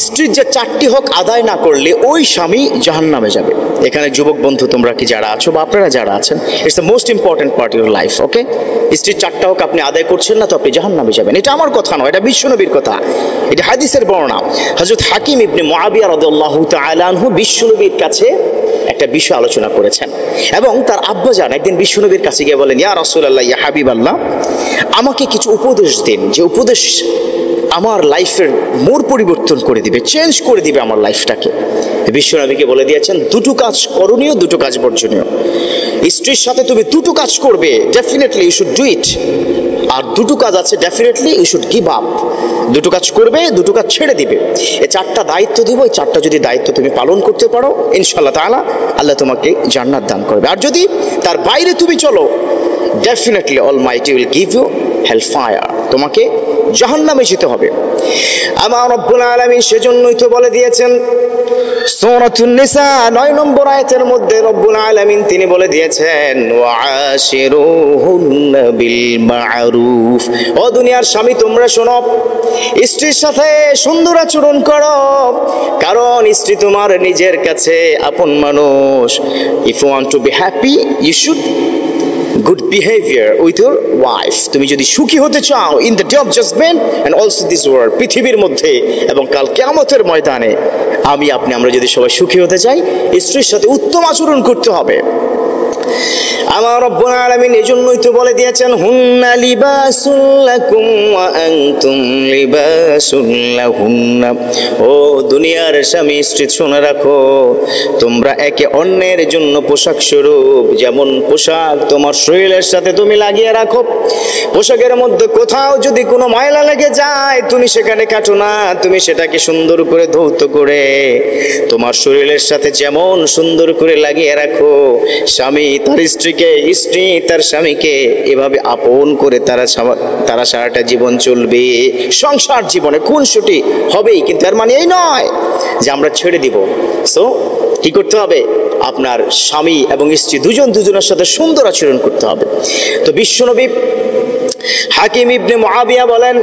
স্ত্রীর যে 4টি হক আদায় না করলে ওই স্বামী জাহান্নামে যাবে। এখানে যুবক বন্ধু তোমরা কি যারা আছো বা আপনারা যারা আছেন, it's the most important part of your life. Okay, স্ত্রীর 4টা হক আপনি আদায় করছেন না তো আপনি জাহান্নামে যাবেন। এটা আমার কথা নয়, এটা বিশ্বনবীর কথা, এটা হাদিসের বর্ণনা। হযরত হাকিম ইবনে মুআবিয়া রাদিয়াল্লাহু তাআলা আনহু বিশ্বনবীর কাছে একটা বিষয় আলোচনা করেছেন এবং তার আব্বাজান একদিন বিশ্বনবীর কাছে গিয়ে বলেন, ইয়া রাসূলুল্লাহ, ইয়া হাবিবাল্লাহ, আমাকে কিছু উপদেশ দিন, যে উপদেশ আমার লাইফের মোড় পরিবর্তন করে দিবে, চেঞ্জ করে দিবে আমার লাইফটাকে। বিশ্বনবীকে বলে দিয়েছেন, দুটো কাজ করণীয়, দুটো কাজ বর্জনীয়। স্ত্রীর সাথে তুমি দুটো কাজ করবে, definitely you should do it. আর দুটো কাজ আছে, definitely you should give up. দুটো কাজ করবে, দুটো কাজ ছেড়ে দিবে। এই 4টা দায়িত্ব দিব, এই 4টা যদি দায়িত্ব তুমি পালন করতে পারো, ইনশাআল্লাহ তাআলা আল্লাহ তোমাকে জান্নাত দান করবে। আর যদি তার বাইরে তুমি চলো, definitely almighty will give you hell fire, তোমাকে জাহান্নামে যেতে হবে। আমার রব্বুল আলামিন সেজন্যই তো বলে দিয়েছেন সূরাতুন নিসা 9 নম্বর আয়াতের মধ্যে রব্বুল আলামিন তিনি বলে দিয়েছেন, ওয়াশিরুহুন্না বিল মা'রুফ। ও দুনিয়ার স্বামী তোমরা শোনো, স্ত্রীর সাথে সুন্দর আচরণ করো, কারণ স্ত্রী তোমার নিজের কাছে আপন মানুষ। If you want to be happy, you should good behavior with your wife. তুমি যদি সুখী হতে চাও in the day of judgment and also this world, পৃথিবীর মধ্যে এবং কাল কিয়ামতের ময়দানে, আমরা যদি সবাই সুখী হতে চাই, স্ত্রীর সাথে উত্তম আচরণ করতে হবে। আমার রব্বুল আলামিন এজন্যই তো বলে দিয়েছেন, হুন্না লিবাসুল লাকুম ওয়া আনতুম লিবাসুল লাহুন্না। ও দুনিয়ার স্বামী স্ত্রী শুনে রাখো, তোমরা একে অন্যের জন্য পোশাক স্বরূপ। যেমন পোশাক তোমার শরীরের সাথে তুমি লাগিয়ে রাখো, পোশাকের মধ্যে কোথাও যদি কোনো ময়লা লেগে যায় তুমি সেখানে কাটো না, তুমি সেটাকে সুন্দর করে ধৌত করে তোমার শরীরের সাথে যেমন সুন্দর করে লাগিয়ে রাখো, স্বামী তার স্ত্রীকে, স্ত্রী তার স্বামীকে এভাবে আপন করে তারা সারাটা জীবন চলবে। সংসার জীবনে খুনসুটি হবেই, কিন্তু এর মানে এই নয় যে আমরা ছেড়ে দিব। সো কি করতে হবে? আপনার স্বামী এবং স্ত্রী দুজনের সাথে সুন্দর আচরণ করতে হবে। তো বিশ্বনবী হাকিম ইবনে মুআবিয়া বলেন,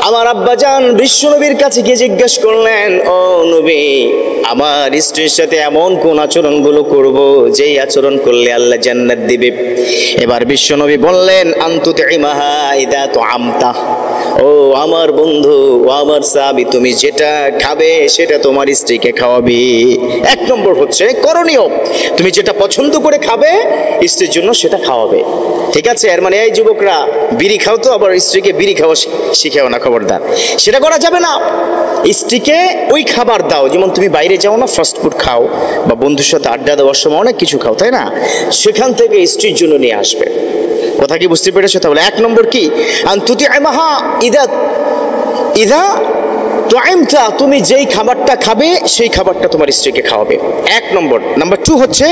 আমার আব্বাজান বিশ্বনবীর কাছে গিয়ে জিজ্ঞেস করলেন, ও নবী, আমার স্ত্রীর সাথে এমন কোন আচরণগুলো করব যেই আচরণ করলে আল্লাহ জান্নাত দিবে? এবার বিশ্বনবী বললেন, আনতুতিমাহা ইদা তুআমতা। ও আমার বন্ধু, ও আমার সাহাবী, তুমি যেটা খাবে সেটা তোমার স্ত্রীকে খাওয়াবে। 1 নম্বর হচ্ছে করণীয়, তুমি যেটা পছন্দ করে খাবে স্ত্রীর জন্য সেটা খাওয়াবে। ঠিক আছে? এর মানে এই যুবকরা বিড়ি খাও তো আবার স্ত্রীকে বিড়ি খাওয়া শিখাও না, খবরদার, সেটা করা যাবে না। স্ত্রীকে ওই খাবার দাও, যেমন তুমি বাইরে যাও না, ফাস্ট ফুড খাও বা বন্ধুর সাথে আড্ডা দেওয়ার সময় অনেক কিছু খাও, তাই না? সেখান থেকে স্ত্রীর জন্য নিয়ে আসবে। কথা কি বুঝতে পেরেছো? তাহলে 1 নম্বর কি? আনতুতিমাহা ইদা তুআমতা, তুমি যেই খাবারটা খাবে সেই খাবারটা তোমার স্ত্রীকে খাওয়াবে। 1 নম্বর। নাম্বার 2 হচ্ছে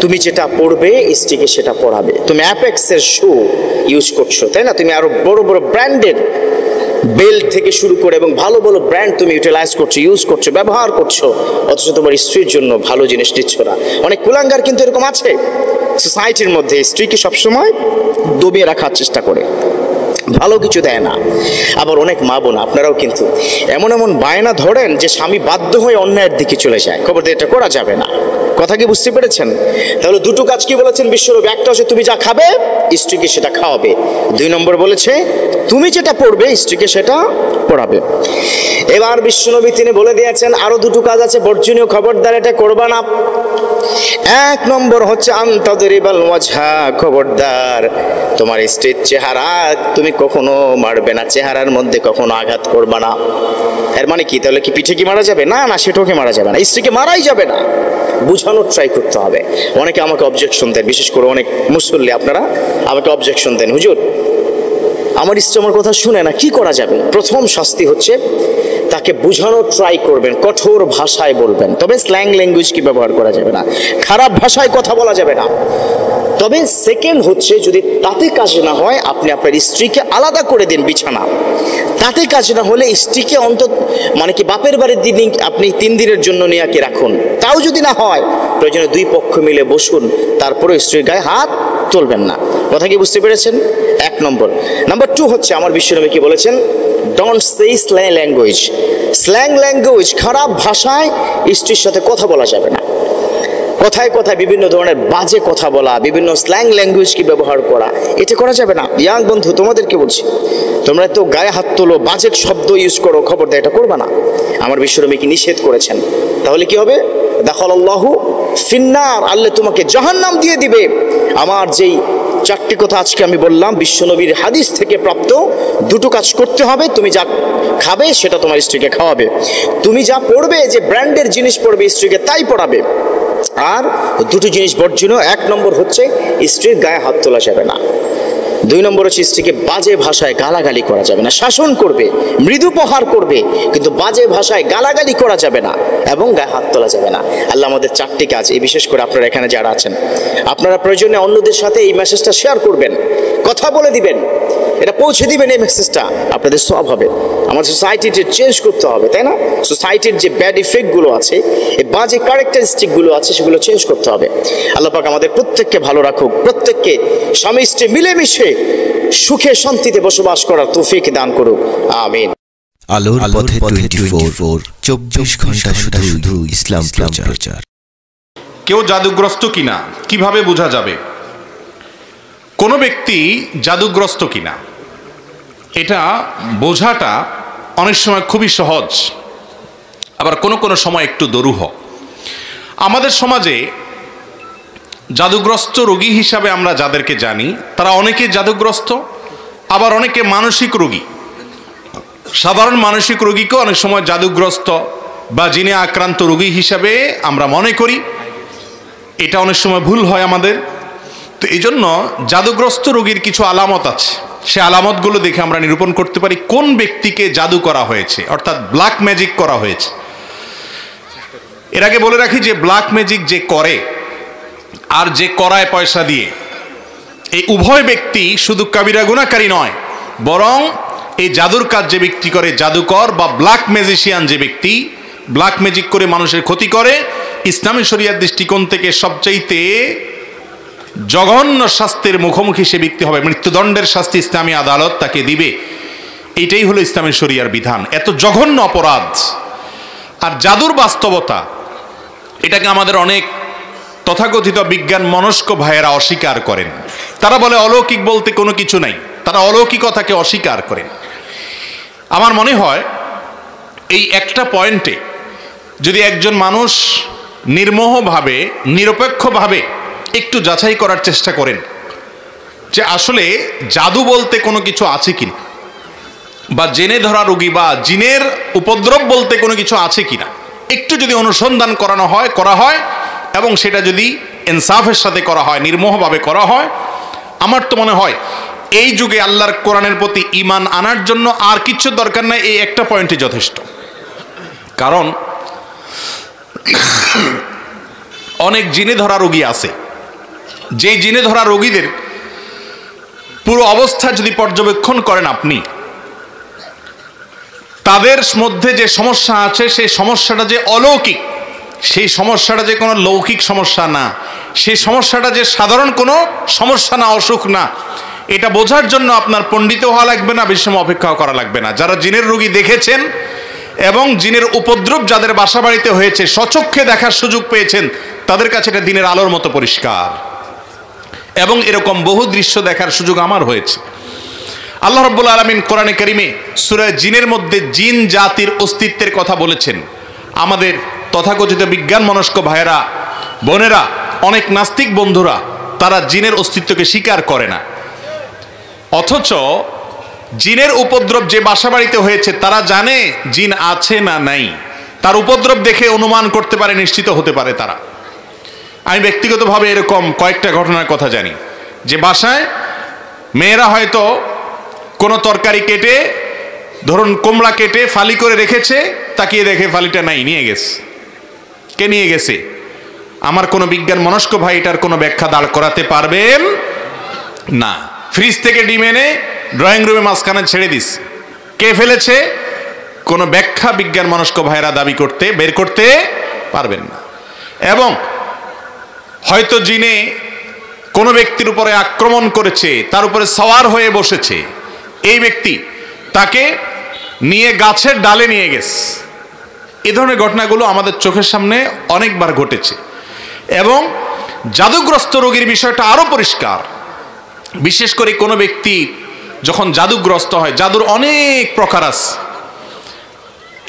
তুমি যেটা পড়বে স্ত্রীকে সেটা পড়াবে। তুমি অ্যাপেক্সের শু ইউজ করছো, তাই না? তুমি আরো বড় বড় ব্র্যান্ডের বেল্ট থেকে শুরু করে এবং ভালো ভালো ব্র্যান্ড তুমি ইউটিলাইজ করছো, ইউজ করছো, ব্যবহার করছো, অথচ তোমার স্ত্রীর জন্য ভালো জিনিস নিচ্ছ না। অনেক কুলাঙ্গার কিন্তু এরকম আছে সোসাইটির মধ্যে, স্ত্রীকে সবসময় দবিয়ে রাখার চেষ্টা করে, ভালো কিছু দেয় না। আবার অনেক মা বোন আপনারাও কিন্তু এমন বায়না ধরেন যে স্বামী বাধ্য হয়ে অন্যায়ের দিকে চলে যায়। খবর, এটা করা যাবে না। কথা কি বুঝতে পেরেছেন? তাহলে দুটো কাজ কি বলেছেন বিশ্বনবী? একটা হচ্ছে তুমি যা খাবে স্ত্রীকে সেটা খাওয়াবে। 2 নম্বর বলেছে তুমি যেটা পড়বে স্ত্রীকে সেটা পড়াবে। এবার বিশ্বনবী তিনি বলে দিয়েছেন আরো 2টো কাজ আছে বর্জনীয়, খবরদার এটা করবা না। 1 নম্বর হচ্ছে আনতাদরিবাল ওয়াজহা, খবরদার তোমার স্ত্রীর চেহারা তুমি কখনো মারবে না, চেহারার মধ্যে কখনো আঘাত করবা না। এর মানে কি? তাহলে কি পিঠে কি মারা যাবে? না না, সেটাকে মারা যাবে না, স্ত্রীকে মারাই যাবে না, বুঝানোর ট্রাই করতে হবে। অনেকে আমাকে অবজেকশন দেন, বিশেষ করে অনেক মুসল্লি আপনারা আমাকে অবজেকশন দেন, হুজুর আমার স্ত্রী আমার কথা শুনে না, কি করা যাবে? প্রথম শাস্তি হচ্ছে তাকে বোঝানোর ট্রাই করবেন, কঠোর ভাষায় বলবেন, তবে স্ল্যাং ল্যাঙ্গুয়েজ কি ব্যবহার করা যাবে না, খারাপ ভাষায় কথা বলা যাবে না। তবে সেকেন্ড হচ্ছে যদি তাতে কাজ না হয় আপনি আপনার স্ত্রীকে আলাদা করে দিন বিছানা। তাতে কাজ না হলে স্ত্রীকে অন্তত মানে কি বাপের বাড়ির দিন আপনি 3 দিনের জন্য নিয়ে কি রাখুন। তাও যদি না হয় প্রয়োজনে 2 পক্ষ মিলে বসুন, তারপরে স্ত্রীর গায়ে হাত তুলবেন না। কথা কি বুঝতে পেরেছেন? এক নম্বর। নাম্বার 2 হচ্ছে আমার বিশ্বনবী কি বলেছেন, don't say slang language. Slang language, খারাপ ভাষায় স্ত্রীর সাথে কথা বলা যাবে না। কথায় কথায় বিভিন্ন ধরনের বাজে কথা বলা, বিভিন্ন স্ল্যাং ল্যাঙ্গুয়েজ কি ব্যবহার করা, এটা করা যাবে না। ইয়াং বন্ধু তোমাদেরকে বলছি, তোমরা তো গায়ে হাত তোলো, বাজে শব্দ ইউজ করো, খবরদার এটা করবা না। আমার বিশ্বনবী কি নিষেধ করেছেন। তাহলে কি হবে, দাখালাল্লাহু ফিন্নার, আল্লাহ তোমাকে জাহান্নাম দিয়ে দিবে। আমার যেই 4টি কথা আজকে আমি বললাম বিশ্বনবীর হাদিস থেকে প্রাপ্ত, দুটো কাজ করতে হবে। তুমি যা খাবে সেটা তোমার স্ত্রীকে খাওয়াবে, তুমি যা পড়বে, যে ব্র্যান্ডের জিনিস পড়বে স্ত্রীকে তাই পড়াবে। আর দুটো জিনিস বর্জনীয়, 1 নম্বর হচ্ছে স্ত্রীর গায়ে হাত তোলা যাবে না। 2 নম্বর হচ্ছে স্ত্রীকে বাজে ভাষায় গালাগালি করা যাবে না। শাসন করবে, মৃদু প্রহার করবে, কিন্তু বাজে ভাষায় গালাগালি করা যাবে না এবং গায়ে হাত তোলা যাবে না। আল্লাহ আমাদের 4টি কাজ, এই বিশেষ করে আপনারা এখানে যারা আছেন, আপনারা প্রয়োজনে অন্যদের সাথে এই মেসেজটা শেয়ার করবেন, কথা বলে দিবেন, এটা পৌঁছে দিবেন। এই মেসেজটা আপনাদের সব হবে। আমার সোসাইটিতে চেঞ্জ করতে হবে, তাই না? সোসাইটির যে ব্যাড ইফেক্টগুলো আছে, এই বাজে ক্যারেক্টারিস্টিকগুলো আছে, সেগুলো চেঞ্জ করতে হবে। আল্লাহ পাক আমাদের প্রত্যেককে ভালো রাখুক, প্রত্যেককে স্বামী স্ত্রী মিলেমিশে সুখে শান্তিতে বসবাস করার তৌফিক দান করুক, আমিন। আলোর পথে 24 ঘন্টা শুধু ইসলাম প্রচার। কেউ জাদুগ্রস্ত কিনা কিভাবে বোঝা যাবে? কোনো ব্যক্তি জাদুগ্রস্ত কিনা এটা বোঝাটা অনেক সময় খুবই সহজ, আবার কোনো সময় একটু দুরূহ। আমাদের সমাজে জাদুগ্রস্ত রোগী হিসাবে আমরা যাদেরকে জানি, তারা অনেকে জাদুগ্রস্ত, আবার অনেকে মানসিক রোগী। সাধারণ মানসিক রোগীকেও অনেক সময় জাদুগ্রস্ত বা জিনে আক্রান্ত রোগী হিসাবে আমরা মনে করি। এটা অনেক সময় ভুল হয় আমাদের। তো এই জন্য জাদুগ্রস্ত রোগীর কিছু আলামত আছে, সে আলামতগুলো দেখে আমরা নিরূপণ করতে পারি কোন ব্যক্তিকে জাদু করা হয়েছে, অর্থাৎ ব্ল্যাক ম্যাজিক করা হয়েছে। এর আগে বলে রাখি যে ব্ল্যাক ম্যাজিক যে করে আর যে করায় পয়সা দিয়ে, এই উভয় ব্যক্তি শুধু কাবিরা গুনাহকারী নয়, বরং এই জাদুর কাজ যে ব্যক্তি করে, জাদুকর বা ব্ল্যাক ম্যাজিশিয়ান যে ব্যক্তি ব্ল্যাক ম্যাজিক করে মানুষের ক্ষতি করে, ইসলামী শরিয়ার দৃষ্টিকোণ থেকে সবচাইতে জঘন্য শাস্তির মুখোমুখি সে ব্যক্তি হবে। মৃত্যুদণ্ডের শাস্তি ইসলামী আদালত তাকে দিবে। এইটাই হলো ইসলামী শরিয়ার বিধান। এত জঘন্য অপরাধ। আর জাদুর বাস্তবতা, এটাকে আমাদের অনেক তথাকথিত বিজ্ঞান মনস্ক ভাইয়েরা অস্বীকার করেন। তারা বলে অলৌকিক বলতে কোনো কিছু নাই, তারা অলৌকিকতাকে অস্বীকার করেন। আমার মনে হয় এই একটা পয়েন্টে যদি একজন মানুষ নির্মোহভাবে, নিরপেক্ষভাবে একটু যাচাই করার চেষ্টা করেন যে আসলে জাদু বলতে কোনো কিছু আছে কিনা, বা জেনে ধরা রোগী বা জিনের উপদ্রব বলতে কোনো কিছু আছে কিনা, একটু যদি অনুসন্ধান করা হয় এবং সেটা যদি ইনসাফের সাথে করা হয়, নির্মোহভাবে করা হয়, আমার তো মনে হয় এই যুগে আল্লাহর কোরআনের প্রতি ঈমান আনার জন্য আর কিছু দরকার নাই, এই একটা পয়েন্টে যথেষ্ট। কারণ অনেক জিনে ধরা রোগী আছে, যে জিনে ধরা রোগীদের পুরো অবস্থা যদি পর্যবেক্ষণ করেন আপনি, তাদের মধ্যে যে সমস্যা আছে সেই সমস্যাটা যে অলৌকিক, সেই সমস্যাটা যে কোনো লৌকিক সমস্যা না, সেই সমস্যাটা যে সাধারণ কোনো সমস্যা না, অসুখ না, এটা বোঝার জন্য আপনার পণ্ডিত হওয়া লাগবে না, বেশি সময় অপেক্ষা করা লাগবে না। যারা জিনের রোগী দেখেছেন এবং জিনের উপদ্রব যাদের বাসা বাড়িতে হয়েছে, স্বচক্ষে দেখার সুযোগ পেয়েছেন, তাদের কাছে এটা দিনের আলোর মতো পরিষ্কার। এবং এরকম বহু দৃশ্য দেখার সুযোগ আমার হয়েছে। আল্লাহ রাব্বুল আলামিন কোরআনে কারিমে সূরা জিনের মধ্যে জিন জাতির অস্তিত্বের কথা বলেছেন। আমাদের তথাকথিত বিজ্ঞান মনস্ক ভাইয়েরা, বোনেরা, অনেক নাস্তিক বন্ধুরা, তারা জিনের অস্তিত্বকে স্বীকার করে না। অথচ জিনের উপদ্রব যে বাসা বাড়িতে হয়েছে তারা জানে জিন আছে না নাই, তার উপদ্রব দেখে অনুমান করতে পারে, নিশ্চিত হতে পারে তারা। আমি ব্যক্তিগতভাবে এরকম কয়েকটা ঘটনার কথা জানি যে বাসায় মেয়েরা হয়তো কোনো তরকারি কেটে, ধরুন কুমড়া কেটে ফালি করে রেখেছে, তাকিয়ে দেখে ফালিটা নাই, নিয়ে গেছে। কে নিয়ে গেছে? আমার কোনো বিজ্ঞান মনস্ক ভাই এটার কোনো ব্যাখ্যা দাঁড় করাতে পারবেন না। ফ্রিজ থেকে ডিম এনে ড্রয়িং রুমে মাঝখানে ছেড়ে দিস, কে ফেলেছে? কোনো ব্যাখ্যা বিজ্ঞান মনস্ক ভাইরা দাবি করতে, বের করতে পারবেন না। এবং হয়তো জিনে কোনো ব্যক্তির উপরে আক্রমণ করেছে, তার উপরে সওয়ার হয়ে বসেছে, এই ব্যক্তি তাকে নিয়ে গাছের ডালে নিয়ে গেছে। এই ধরনের ঘটনাগুলো আমাদের চোখের সামনে অনেকবার ঘটেছে। এবং জাদুগ্রস্ত রোগীর বিষয়টা আরো পরিষ্কার। বিশেষ করে কোনো ব্যক্তি যখন জাদুগ্রস্ত হয়, জাদুর অনেক প্রকার আছে,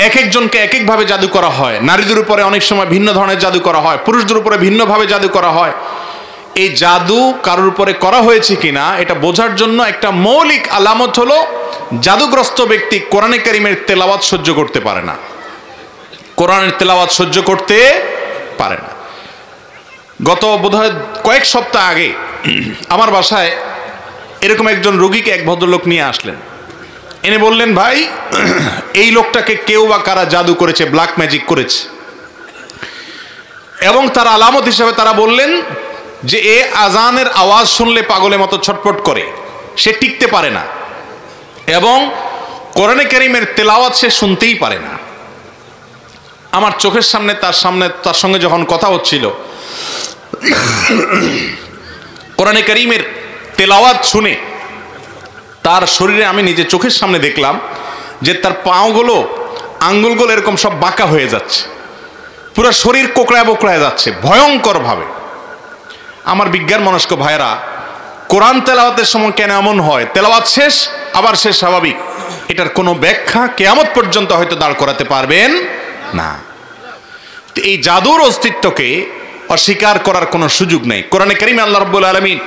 এক একজনকে এক একভাবে জাদু করা হয়। নারীদের উপরে অনেক সময় ভিন্ন ধরনের জাদু করা হয়, পুরুষদের উপরে ভিন্নভাবে জাদু করা হয়। এই জাদু কারোর উপরে করা হয়েছে কিনা এটা বোঝার জন্য একটা মৌলিক আলামত হলো জাদুগ্রস্ত ব্যক্তি কোরআনে কারিমের তেলাওয়াত সহ্য করতে পারে না, কোরআনের তেলাওয়াত সহ্য করতে পারে না। গত বোধহয় কয়েক সপ্তাহ আগে আমার বাসায় এরকম একজন রোগীকে এক ভদ্রলোক নিয়ে আসলেন, এনে বললেন, ভাই এই লোকটাকে কেউ বা কারা জাদু করেছে, ব্ল্যাক ম্যাজিক করেছে। এবং তার আলামত হিসেবে তারা বললেন যে এ আজানের আওয়াজ শুনলে পাগলের মতো ছটফট করে, সে টিকতে পারে না, এবং কোরআনে কারিমের তেলাওয়াত সে শুনতেই পারে না। আমার চোখের সামনে তার সঙ্গে যখন কথা হচ্ছিল, কোরআনে কারিমের তেলাওয়াত শুনে তার শরীরে আমি নিজে চোখের সামনে দেখলাম যে তার পাগুলো, আঙ্গুলগুলো এরকম সব বাঁকা হয়ে যাচ্ছে, পুরো শরীর কোকড়ায় বোকড়ায় যাচ্ছে ভয়ঙ্কর ভাবে। আমার বিজ্ঞান মনস্ক ভাইরা, কোরআন তেলাওয়াতের সময় কেন এমন হয়, তেলাওয়াত শেষ আবার সে স্বাভাবিক, এটার কোনো ব্যাখ্যা কিয়ামত পর্যন্ত হয়তো দাঁড় করাতে পারবেন না। এই জাদুর অস্তিত্বকে অস্বীকার করার কোনো সুযোগ নেই। কোরআনে কারিমে আল্লাহ রাব্বুল আলামিন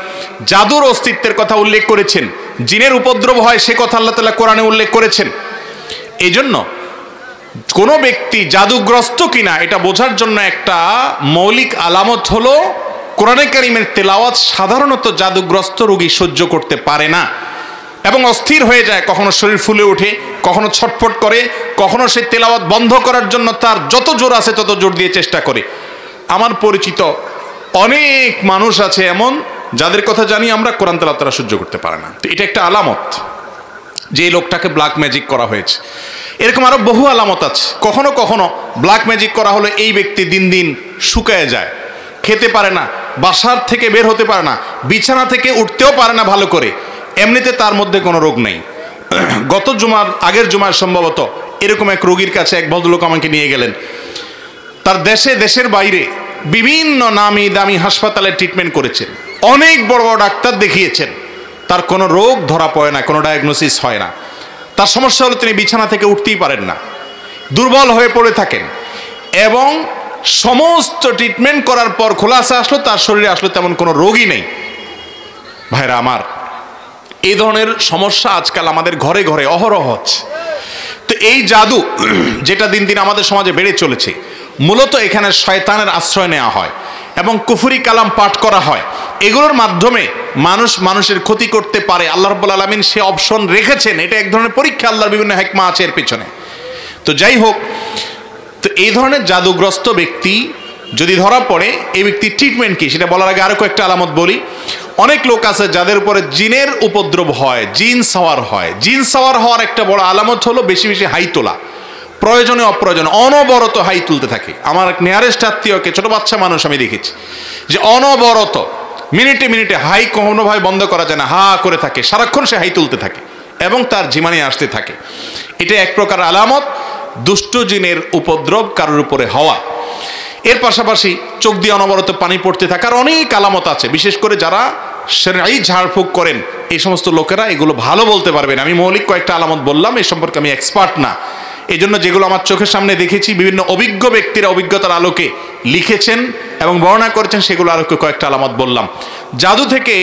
জাদুর অস্তিত্বের কথা উল্লেখ করেছেন, জিনের উপদ্রব হয় সে কথা আল্লাহ তাআলা কোরআনে উল্লেখ করেছেন। এই জন্য কোনো ব্যক্তি জাদুগ্রস্ত কিনা এটা বোঝার জন্য একটা মৌলিক আলামত হলো কোরআনে কারিমের তেলাওয়াত সাধারণত জাদুগ্রস্ত রোগী সহ্য করতে পারে না এবং অস্থির হয়ে যায়, কখনো শরীর ফুলে ওঠে, কখনো ছটফট করে, কখনো সে তেলাওয়াত বন্ধ করার জন্য তার যত জোর আছে তত জোর দিয়ে চেষ্টা করে। আমার পরিচিত অনেক মানুষ আছে এমন, যাদের কথা জানি আমরা, কোরআন তেলাওয়াত তারা সহ্য করতে পারে না। তো এটা একটা আলামত যে এই লোকটাকে ব্ল্যাক ম্যাজিক করা হয়েছে। এরকম আরো বহু আলামত আছে। কখনো কখনো ব্ল্যাক ম্যাজিক করা হলে এই ব্যক্তি দিন দিন শুকায় যায়, খেতে পারে না, বাসার থেকে বের হতে পারে না, বিছানা থেকে উঠতেও পারে না ভালো করে। এমনিতে তার মধ্যে কোনো রোগ নেই। গত জুমার আগের জুমার সম্ভবত এরকম এক রোগীর কাছে এক ভদ্রলোক আমাকে নিয়ে গেলেন। তার দেশের বাইরে বিভিন্ন নামি দামি হাসপাতালে ট্রিটমেন্ট করেছেন, অনেক বড় বড় ডাক্তার দেখিয়েছেন, তার কোনো রোগ ধরা পড়ে না, কোনো ডায়াগনোসিস হয় না। তার সমস্যা হলো তিনি বিছানা থেকে উঠতেই পারেন না, দুর্বল হয়ে পড়ে থাকেন, এবং সমস্ত ট্রিটমেন্ট করার পর খোলাসা আসলো তার শরীরে আসলো তেমন কোনো রোগই নেই। ভাইরা আমার, এই ধরনের সমস্যা আজকাল আমাদের ঘরে ঘরে অহরহ হচ্ছে। তো এই জাদু যেটা দিন দিন আমাদের সমাজে বেড়ে চলেছে, মূলত এখানে শয়তানের আশ্রয় নেওয়া হয় এবং কুফরি কালাম পাঠ করা হয়। এগুলোর মাধ্যমে মানুষের ক্ষতি করতে পারে। আল্লাহ রাব্বুল আলামিন সে অপশন রেখেছেন, এটা এক ধরনের পরীক্ষা, আল্লাহর বিভিন্ন হিকমা আছে এর পিছনে। তো যাই হোক, তো এই ধরনের জাদুগ্রস্ত ব্যক্তি যদি ধরা পড়ে, এই ব্যক্তির ট্রিটমেন্ট কি সেটা বলার আগে আরো কয়েকটা আলামত বলি। অনেক লোক আছে যাদের উপরে জিনের উপদ্রব হয়, জিন সাওয়ার হয়। জিন সাওয়ার হওয়ার একটা বড় আলামত হলো বেশি বেশি হাই তোলা, প্রয়োজনে অপ্রয়োজনে অনবরত হাই তুলতে থাকে। আমার এক নিয়ারেস্ট আত্মীয়কে, ছোট বাচ্চা মানুষ, আমি দেখেছি যে অনবরত মিনিটে মিনিটে হাই কোনোভাবে বন্ধ করা যায় না, হা করে থাকে, সারাক্ষণ সে হাই তুলতে থাকে এবং তার জিমানি আসতে থাকে। এটা এক প্রকার আলামত দুষ্ট জিনের উপদ্রব কারোর উপরে হওয়া। এর পাশাপাশি চোখ দিয়ে অনবরত পানি পড়তে থাকার অনেক আলামত আছে। বিশেষ করে যারা শরঈ ঝাড়ফুঁক করেন এই সমস্ত লোকেরা এগুলো ভালো বলতে পারবেন। আমি মৌলিক কয়েকটা আলামত বললাম, এই সম্পর্কে আমি এক্সপার্ট না। এই জন্য যেগুলো আমার চোখের সামনে দেখেছি, বিভিন্ন অভিজ্ঞ ব্যক্তিরা অভিজ্ঞতার আলোকে লিখেছেন এবং বর্ণনা করেছেন, সেগুলো আলোকে কয়েকটা আলামত বললাম। জাদু থেকে